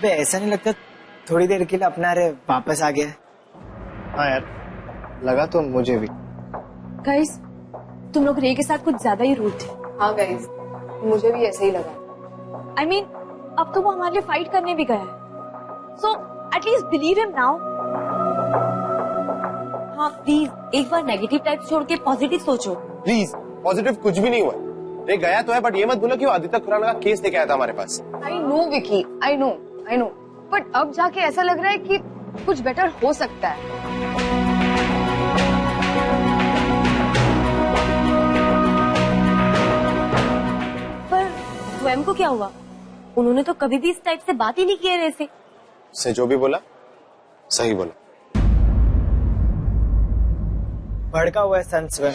अबे ऐसा नहीं लगता थोड़ी देर के लिए अपना रे वापस आ गया? हाँ यार, लगा तो मुझे भी। गाइस, तुम लोग रे के साथ कुछ ज्यादा ही रूड थे। हाँ गाइस, मुझे भी ऐसे ही लगा। I mean, अब तो वो हमारे लिए फाइट करने भी गया है। So at least believe him now. हाँ प्लीज एक बार नेगेटिव टाइप छोड़ के पॉजिटिव सोचो। प्लीज, पॉजिटिव कुछ भी नहीं हुआ। रे गया तो है, बट ये मत बोलो कि वो आदित्य खुराना का केस लेके आया था हमारे पास। I know Vicky, I know, but अब जाके ऐसा लग रहा है कि कुछ बेटर हो सकता है। पर स्वयं को क्या हुआ? उन्होंने तो कभी भी इस टाइप से बात ही नहीं की है रे से। से जो भी बोला सही बोला। भड़का हुआ है सन स्वयं।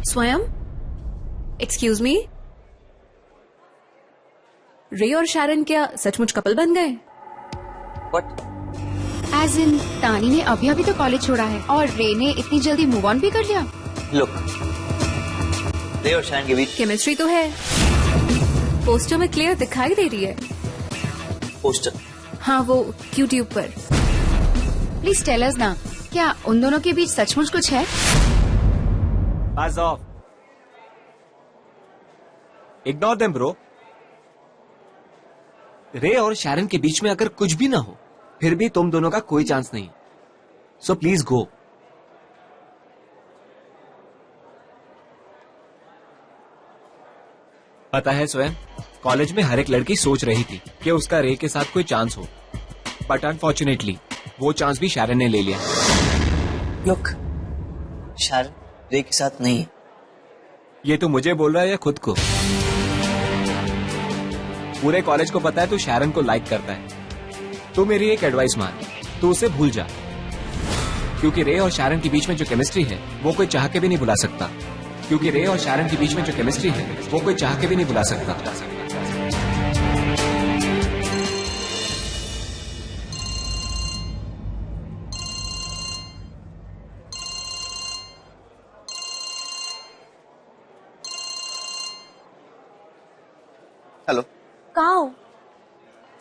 स्वयं, एक्सक्यूज मी, रे और शारन क्या सचमुच कपल बन गए? What? एज इन तानी ने अभी अभी तो कॉलेज छोड़ा है और रे ने इतनी जल्दी मूव ऑन भी कर लिया। Look, रे और शारन के बीच केमिस्ट्री तो है, पोस्टर में क्लियर दिखाई दे रही है। पोस्टर? हाँ, वो यूट्यूब पर। प्लीज टेल अस ना, क्या उन दोनों के बीच सचमुच कुछ है? Buzz off. Ignore them, bro. रे और शैरन के बीच में अगर कुछ भी ना हो, फिर भी तुम दोनों का कोई चांस नहीं। So please go. पता है स्वयं, कॉलेज में हर एक लड़की सोच रही थी कि उसका रे के साथ कोई चांस हो, बट अनफॉर्चुनेटली वो चांस भी शैरन ने ले लिया। लुक, शारन रे के साथ नहीं है। ये तू मुझे बोल रहा है या खुद को? पूरे कॉलेज को पता है तू शैरन को लाइक करता है। तू मेरी एक एडवाइस मान, तू उसे भूल जा, क्योंकि रे और शैरन के बीच में जो केमिस्ट्री है वो कोई चाह के भी नहीं भुला सकता। क्योंकि रे और शैरन के बीच में जो केमिस्ट्री है वो कोई चाह के भी नहीं भुला सकता। हेलो, कहाँ हो?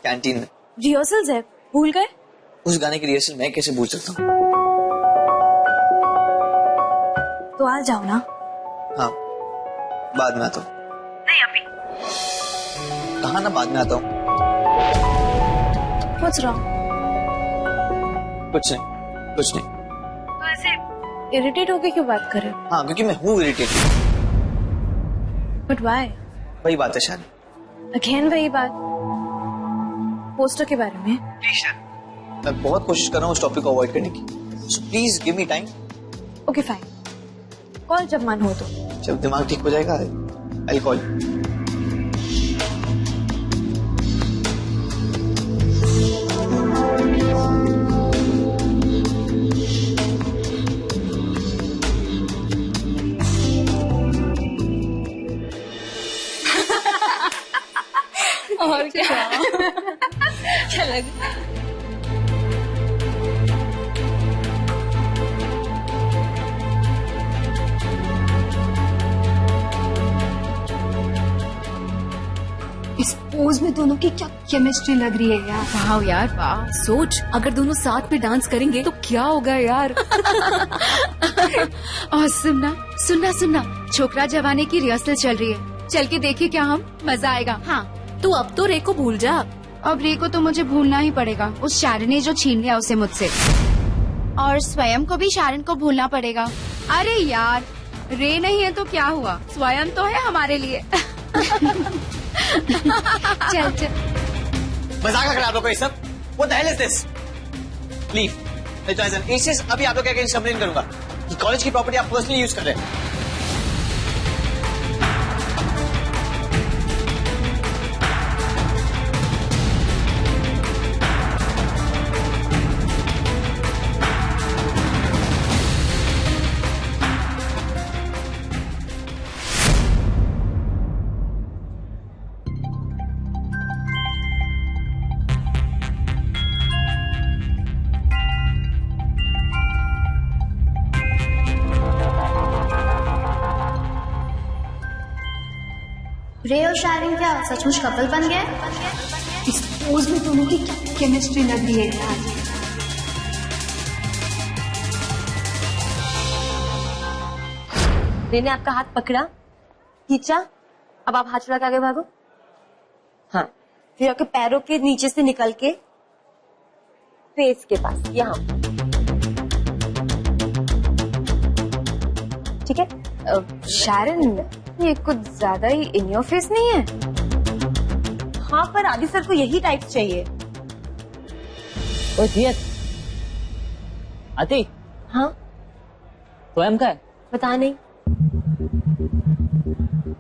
कैंटीन में। रिहर्सल्स है, भूल गए? उस गाने की रिहर्सल मैं कैसे भूल सकता हूँ? तो आ जाओ ना। हाँ, बाद में आता हूँ। नहीं अभी। कहा ना बाद में आता हूँ। What's wrong? कुछ नहीं। तो ऐसे इरिटेट होके क्यों बात कर रहे हो? हाँ, क्योंकि मैं हूँ इरिटेटेड। But why? वही बात है शायद। अगेन वही बात, पोस्टर के बारे में। मैं बहुत कोशिश कर रहा हूँ उस टॉपिक को अवॉइड करने की, so please give me time. Okay fine, call जब मन हो तो। जब दिमाग ठीक हो जाएगा आई कॉल। और क्या लगा? इस पोज में दोनों की क्या केमिस्ट्री लग रही है यार। वाह यार वाह। सोच, अगर दोनों साथ में डांस करेंगे तो क्या होगा यार। और सुनना, छोकरा जवानी की रिहर्सल चल रही है, चल के देखिए क्या हम, मजा आएगा। हाँ, तू अब तो रे को भूल जा। अब रे को तो मुझे भूलना ही पड़ेगा, उस शारन ने जो छीन लिया उसे मुझसे, और स्वयं को भी शारन को भूलना पड़ेगा। अरे यार, रे नहीं है तो क्या हुआ, स्वयं तो है हमारे लिए। चल मजाक कर आप लोग को ये सब। What the hell is this? Leave. नहीं तो ऐसा अभी आप लोग क्या कंप्लेन करूंगा कि कॉलेज की प्रॉपर्टी आप पर्सनली यूज कर रहे हैं। रे और शायरिन क्या सचमुच कपल बन गए? इस पोज में दोनों की केमिस्ट्री लग रही है यार। रे ने आपका हाथ पकड़ा, खींचा, अब आप हाथ छुड़ा के आगे भागो। हाँ, फिर आपके पैरों के नीचे से निकल के फेस के पास, यहाँ। ठीक है? शायरन, ये कुछ ज्यादा ही इन योर फेस नहीं है? हाँ, पर आदि सर को यही टाइप चाहिए। आती हाँ, स्वयं का है? पता नहीं।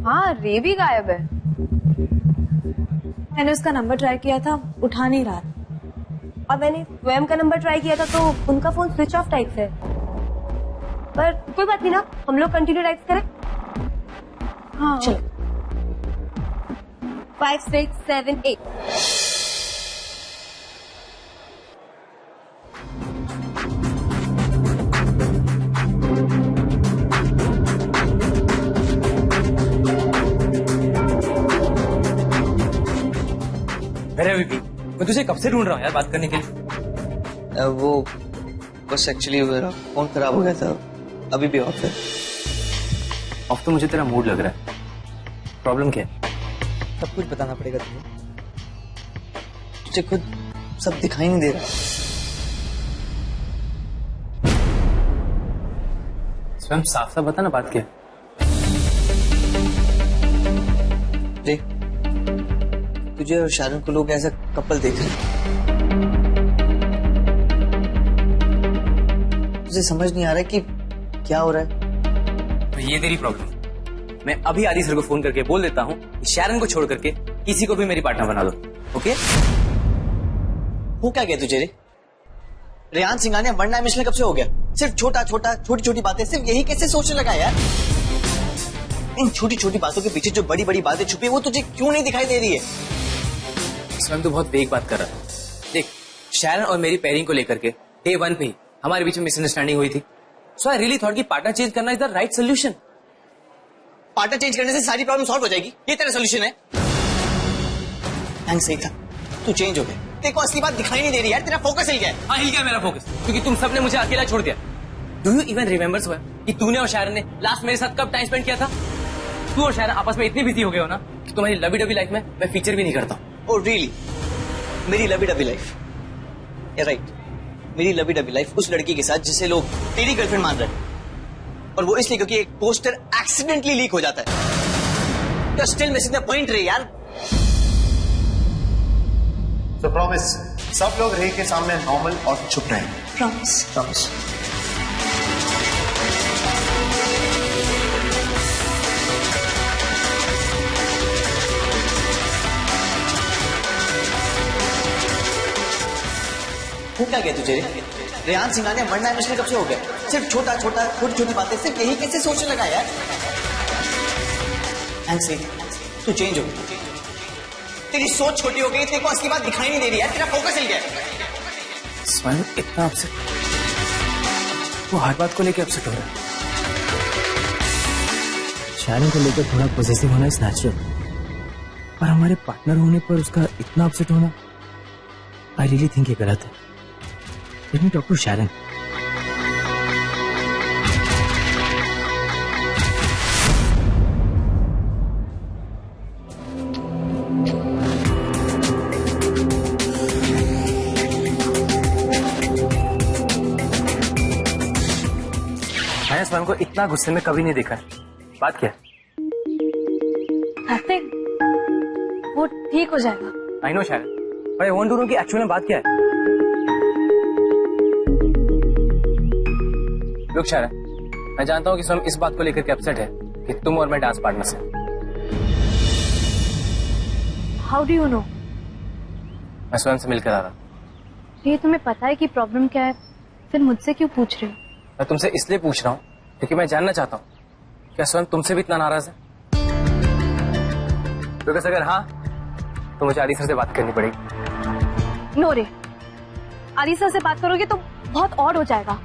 हाँ, रे भी गायब है। मैंने उसका नंबर ट्राई किया था, उठा नहीं रहा। और मैंने स्वयं का नंबर ट्राई किया था तो उनका फोन स्विच ऑफ टाइप है। पर कोई बात नहीं ना, हम लोग कंटिन्यू टाइप करें। हाँ, चलो 5 6 7 8। अरे विकी, मैं तुझे कब से ढूंढ रहा हूँ यार बात करने के लिए। वो बस एक्चुअली मेरा फोन खराब हो गया था, अभी भी ऑफ है। अब तो मुझे तेरा मूड लग रहा है। प्रॉब्लम क्या है? सब कुछ बताना पड़ेगा तुम्हें। तुझे खुद सब दिखाई नहीं दे रहा। स्वयं साफ साफ बता ना, बात क्या है? रे, तुझे और शायरन को लोग ऐसा कपल देख रहे हैं। तुझे समझ नहीं आ रहा है कि क्या हो रहा है? तो ये तेरी प्रॉब्लम। मैं अभी आदि सर को फोन करके बोल देता हूँ कि शायरन को छोड़ करके किसी को भी मेरी पार्टनर बना दो। ओके? हो क्या गया तुझे रे? रेहान सिंघानिया वन डायमेंशनल कब से हो गया? सिर्फ छोटा छोटा छोटी छोटी बातें, सिर्फ यही कैसे सोचने लगा यार? इन छोटी छोटी बातों के पीछे जो बड़ी बड़ी बातें छुपी है वो तुझे क्यों नहीं दिखाई दे रही है? स्वयं तो बहुत वेग बात कर रहा है। देख, शायरन और मेरी पेयरिंग को लेकर के डे 1 पे ही हमारे बीच में मिसअंडरस्टैंडिंग हुई थी। सो आई रियली थॉट कि पार्टनर चेंज करना is the right solution. Partner change करने से सारी प्रॉब्लम सॉल्व हो जाएगी, ये तेरा सोल्यूशन है? थैंक्स, सही था, तू चेंज हो गया। तेरे को असली बात दिखाई नहीं दे रही यार, तेरा फोकस हिल गया है। हाँ, हिल गया मेरा फोकस, क्योंकि तुम सबने मुझे अकेला छोड़ दिया। डू यू इवन रिमेंबर स्वयं कि तूने और शायरन ने लास्ट मेरे साथ कब टाइम स्पेंड किया था? तू और शायरन आपस में इतनी बिजी हो गए हो ना कि तुम्हारी लवी डबी लाइफ में मैं फीचर भी नहीं करता हूँ। Oh really? मेरी लवी डबी लाइफ? राइट, मेरी लवी डबी लाइफ उस लड़की के साथ जिसे लोग तेरी गर्लफ्रेंड मान रहे हैं, और वो इसलिए क्योंकि एक पोस्टर एक्सीडेंटली लीक हो जाता है। तो स्टिल मिसिंग द पॉइंट रे यार। तो प्रॉमिस, सब लोग रे के सामने नॉर्मल और चुप रहें। प्रॉमिस। प्रॉमिस। हो क्या गया तुझे रे? रेहान सिंघानिया वन डायमेंशनल कब से हो गया? सिर्फ छोटा छोटा छोटी छोटी बातें, सिर्फ यही कैसे सोचने लगा यार? थैंक्स, तू चेंज हो गया। तेरी सोच छोटी हो गई, तेरे को असली बात दिखाई नहीं दे रही यार, तेरा फोकस हिल गया। स्वयं इतना अपसेट, वो हर बात को लेकर अपसेट हो रहा है। शायरन को लेकर थोड़ा पॉजिटिव होना इज नेचुरल, पर हमारे पार्टनर होने पर उसका इतना अपसेट होना, आई रियली थिंक ये गलत है। लेट मी टॉक टू शायरन। मैंने स्वयं को इतना गुस्से में कभी नहीं देखा है। बात क्या है? वो ठीक हो जाएगा। आई नो शायरन, पर आई वांट टू नो कि एक्चुअली में बात क्या है। लुक शायरन, मैं जानता हूँ कि स्वयं इस बात को लेकर के अपसेट है कि तुम और मैं डांस पार्टनर से। How do you know? मैं स्वयं से मिलकर आ रहा। ये तुम्हें पता है कि प्रॉब्लम क्या है, फिर मुझसे क्यों पूछ रहे हो? मैं तुमसे इसलिए पूछ रहा हूँ क्योंकि मैं जानना चाहता हूँ क्या स्वयं तुमसे भी इतना नाराज है? बिकॉज अगर हाँ, तो मुझे आदि सर से बात करनी पड़ेगी। नो रे, आदि सर से बात करोगे तो बहुत ऑड हो जाएगा,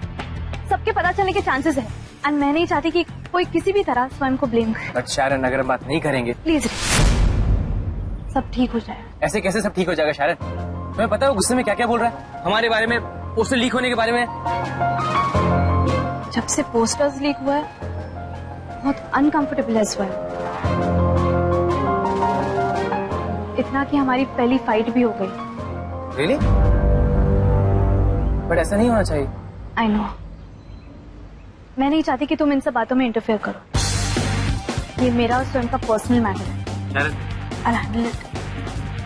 सबके पता चलने के चांसेस है, एंड मैं नहीं चाहती कि कोई किसी भी तरह स्वयं को ब्लेम करे। बट शायरन, अगर हम बात नहीं करेंगे। प्लीज रे, सब ठीक हो जाएगा। ऐसे कैसे सब ठीक हो जाएगा शायद? तुम्हें पता है वो गुस्से में क्या क्या बोल रहा है हमारे बारे में, पोस्टर लीक होने के बारे में? जब से पोस्टर्स लीक हुआ है बहुत अनकंफर्टेबल है स्वयं, इतना कि हमारी पहली फाइट भी हो गई। रियली? बट ऐसा नहीं होना चाहिए। आई नो, मैं नहीं चाहती कि तुम इन सब बातों में इंटरफेयर करो। ये मेरा और स्वयं का पर्सनल मैटर है। I'll handle it.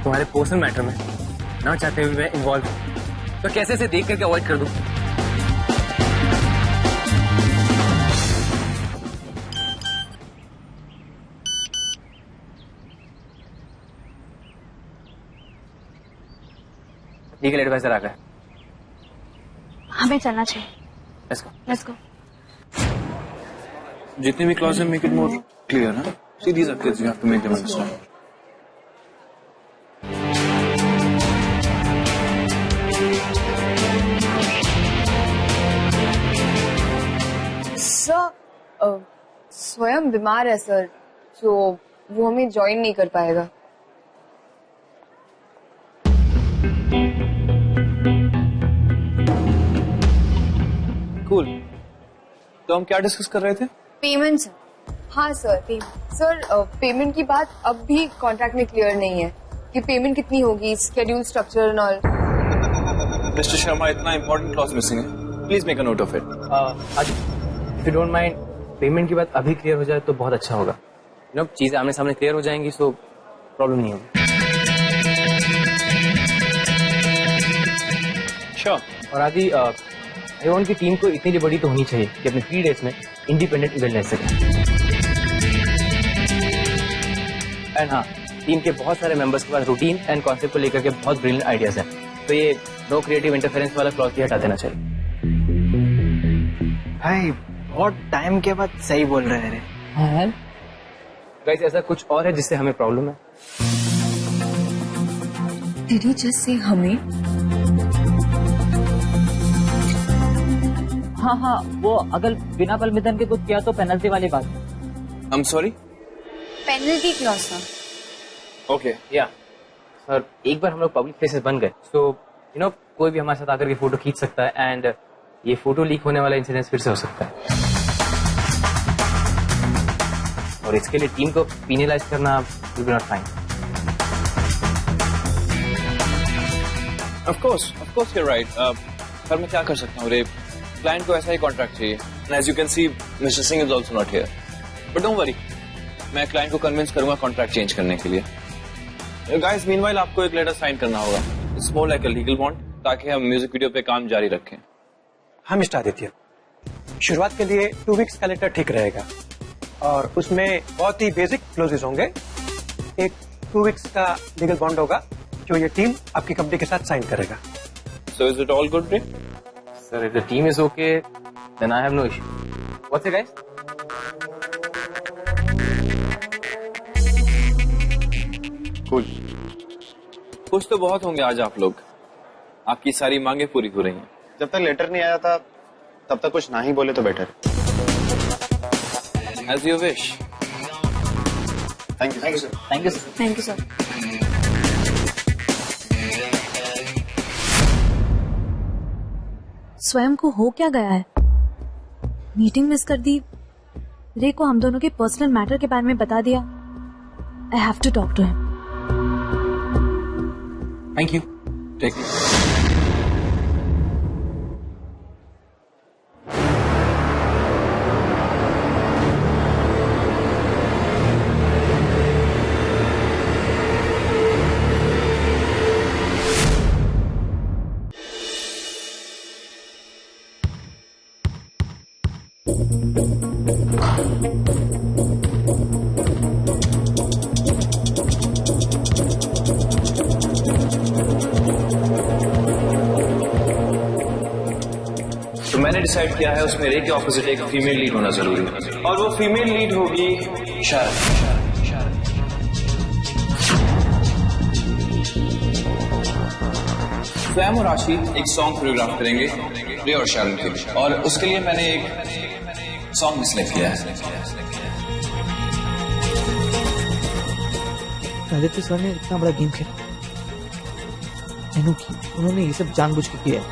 तुम्हारे पर्सनल मैटर में ना चाहते हुए मैं इन्वॉल्व हूं, तो कैसे इसे देख करके अवॉइड कर दूं? लीगल एडवाइजर आ गया। हमें चलना चाहिए। Let's go. Let's go. जितने भी क्लॉज है मेक इट मोर क्लियर ना। See these are kids, you have to make them understand. Sir, स्वयं बीमार है सर, तो वो हमें ज्वाइन नहीं कर पाएगा। Cool. तो हम क्या डिस्कस कर रहे थे? Payment sir. हाँ सर, पेमेंट सर, पेमेंट की बात अब भी कॉन्ट्रैक्ट में क्लियर नहीं है कि पेमेंट कितनी होगी, schedule, structure and all. Mister Sharma, इतना इंपॉर्टेंट क्लॉज मिसिंग है, please make a note of it. If you don't mind, payment की बात अभी क्लियर हो जाए तो बहुत अच्छा होगा। यू नो, चीजें आमने सामने क्लियर हो जाएंगी तो प्रॉब्लम नहीं होगी। श्योर। और आदि, आई वांट की टीम को इतनी बड़ी तो होनी चाहिए कि अपने 3 डेज में इंडिपेंडेंट इवेंट ले सके। एंड हाँ, टीम के बहुत सारे मेंबर्स के पास रूटीन एंड कॉन्सेप्ट को लेकर के बहुत ब्रिलियंट आइडियाज हैं, तो ये नो क्रिएटिव इंटरफेरेंस वाला क्लॉज भी हटा देना चाहिए। भाई बहुत टाइम के बाद सही बोल रहे हैं। हाँ गाइस, ऐसा कुछ और है जिससे हमें प्रॉब्लम है? Did you just say हमें? हाँ हाँ, वो अगर बिना परमिशन के कुछ किया तो पेनल्टी वाली बात। I am sorry. Penalty clause sir. Okay. या सर, एक बार हम लोग पब्लिक प्लेसेस बन गए तो यू नो कोई भी हमारे साथ आकर के फोटो खींच सकता है, एंड ये फोटो लीक होने वाला इंसिडेंट फिर से हो सकता है। और इसके लिए टीम को पीनलाइज करना will be not fine. Of course you are right. पर मैं क्या कर सकता हूँ रे, क्लाइंट को ऐसा ही कॉन्ट्रैक्ट चाहिए। As you can see mister Singh is also not here, but don't worry, मैं क्लाइंट को कन्विंस करूंगा कॉन्ट्रैक्ट चेंज करने के लिए। गाइस, मीनवाइल आपको एक लेटर साइन करना होगा। It's more like a legal bond, ताकि हम म्यूजिक वीडियो पे काम जारी रखें। हाँ मिस्टर आदित्य, शुरुआत के लिए 2 वीक्स का लेटर ठीक रहेगा और उसमें बहुत ही बेसिक क्लोजेस होंगे। एक 2 वीक्स का लीगल बॉन्ड होगा जो ये टीम आपकी कंपनी के साथ साइन करेगा। So is it all good रे? Sir, if the team is okay then I have no issue. What's it guys? Cool. खुश तो बहुत होंगे आज आप लोग, आपकी सारी मांगे पूरी हो रही हैं। जब तक लेटर नहीं आया था तब तक कुछ ना ही बोले तो better. As you wish. Thank you sir. Thank you sir. Thank you sir. स्वयं को हो क्या गया है? मीटिंग मिस कर दी, रे को हम दोनों के पर्सनल मैटर के बारे में बता दिया। I have to talk to him. Thank you. Take it. तो मैंने डिसाइड किया है उसमें रे के ऑपोजिट एक फीमेल लीड होना जरूरी है, और वो फीमेल लीड होगी शायद। स्वयं और आशी एक सॉन्ग कोरियोग्राफ करेंगे रे और शायरन के लिए, और उसके लिए मैंने एक सॉन्ग भी सिलेक्ट किया है। आदित्य सर ने इतना बड़ा गेम खेला, उन्होंने ये सब जानबूझ के किया है।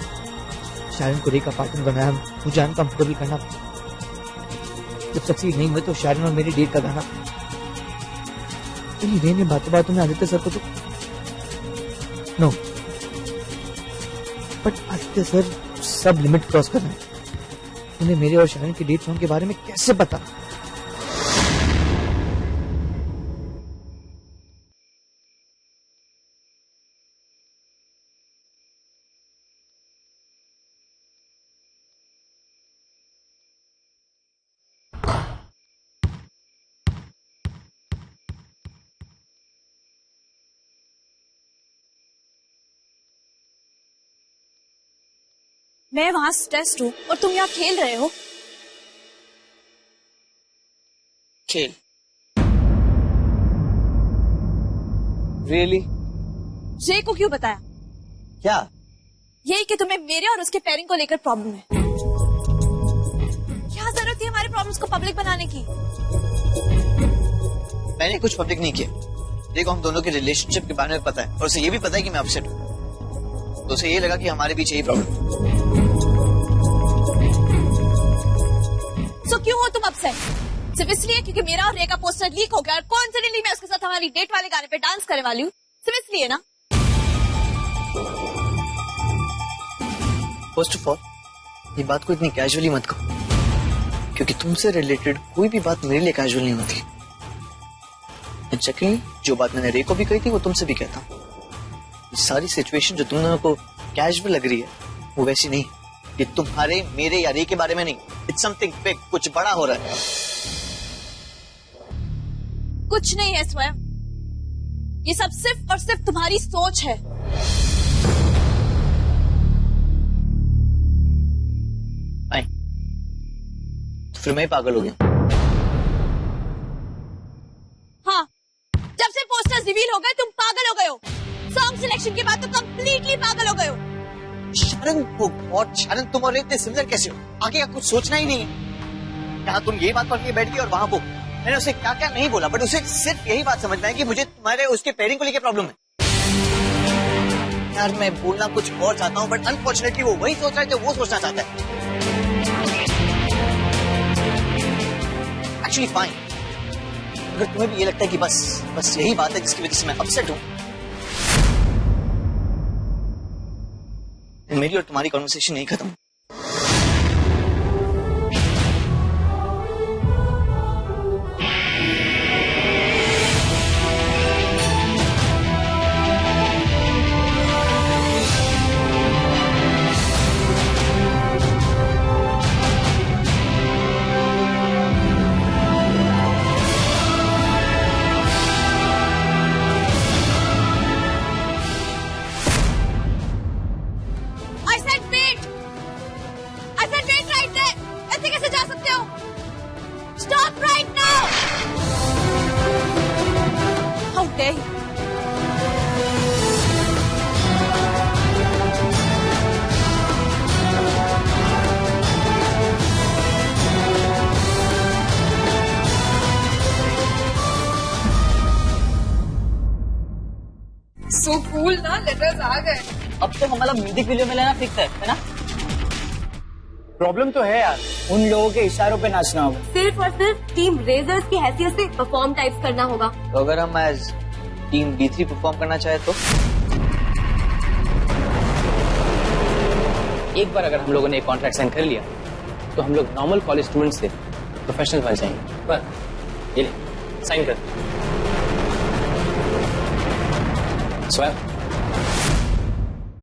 शायरन को रे का पार्टनर बनाया, मुझे अनकंफर्टेबल करना। जब सक्सीड नहीं हुए तो शायरन और मेरी डेट का गाना। रे ने बातों बातों में आदित्य सर को तो नो, बट आदित्य सर सब लिमिट क्रॉस कर रहे हैं। उन्हें मेरे और शायरन की डेट सॉन्ग के बारे में कैसे पता? मैं वहां स्ट्रेस्ड हूँ और तुम यहाँ खेल रहे हो। खेल? रियली? रे को क्यों बताया? क्या? यही कि तुम्हें मेरे और उसके पेरेंट को लेकर प्रॉब्लम है। क्या जरूरत थी हमारे प्रॉब्लम्स को पब्लिक बनाने की? मैंने कुछ पब्लिक नहीं किया। देखो, हम दोनों के रिलेशनशिप के बारे में पता है और उसे ये भी पता है कि मैं अपसेट हूँ, तो उसे ये लगा कि हमारे बीच यही प्रॉब्लम। तो क्यों हो तुम अपसेट? सिर्फ इसलिए क्योंकि मेरा और रे का पोस्टर लीक हो गया और कॉन्फिडेंटली मैं उसके साथ हमारी डेट वाले गाने पे डांस करने वाली हूँ, सिर्फ इसलिए ना? फर्स्ट ऑफ ऑल, ये बात को इतनी कैजुअली मत कहो, क्योंकि तुमसे रिलेटेड कोई भी बात मेरे लिए कैजुअल नहीं होती। सेकेंडली, जो बात मैंने रे को भी कही थी वो तुमसे भी कहता हूँ। ये सारी सिचुएशन जो तुम दोनों को कैजुअल लग रही है, वो वैसी नहीं। ये तुम्हारे, मेरे या रे के बारे में नहीं। इट्स समथिंग बिग, कुछ बड़ा हो रहा है। कुछ नहीं है स्वयं, ये सब सिर्फ और सिर्फ तुम्हारी सोच है। आई, तो फिर मैं पागल हो गया। हाँ, जब से पोस्टर्स रिवील हो गए तुम पागल हो गए हो। सॉन्ग सिलेक्शन के बाद तो कंप्लीटली पागल हो गए हो। शारन, और शारन, तुम और रे इतने सिमिलर कैसे हो? आगे का कुछ सोचना ही नहीं है। यहाँ तुम ये बात पढ़ के बैठ गई और वहां वो। मैंने उसे क्या क्या नहीं बोला, बट उसे सिर्फ यही बात समझना है कि मुझे तुम्हारे उसके पेरेंट को लेकर प्रॉब्लम है। यार, मैं बोलना कुछ और चाहता हूँ, बट अनफॉर्चुनेटली वो वही सोच रहा है जो वो सोचना चाहता है। एक्चुअली फाइन, अगर तुम्हें भी ये लगता है कि बस यही बात है जिसकी वजह से मैं अपसेट हूँ, मेरी और तुम्हारी कॉन्वर्सेशन नहीं खत्म। So cool ना, लेटर्स आ गए। अब तो हमारा म्यूजिक वीडियो में लेना फिक्स है ना? प्रॉब्लम तो है यार, उन लोगों के इशारों पे नाचना होगा। सिर्फ और सिर्फ टीम रेजर्स की हैसियत से परफॉर्म टाइप्स करना होगा। तो अगर हम एज टीम D3 परफॉर्म करना चाहे तो? एक बार अगर हम लोगों ने एक कॉन्ट्रैक्ट साइन कर लिया तो हम लोग नॉर्मल कॉलेज स्टूडेंट से प्रोफेशनल बन जाएंगे। पर ये ले, साइन कर। स्वयं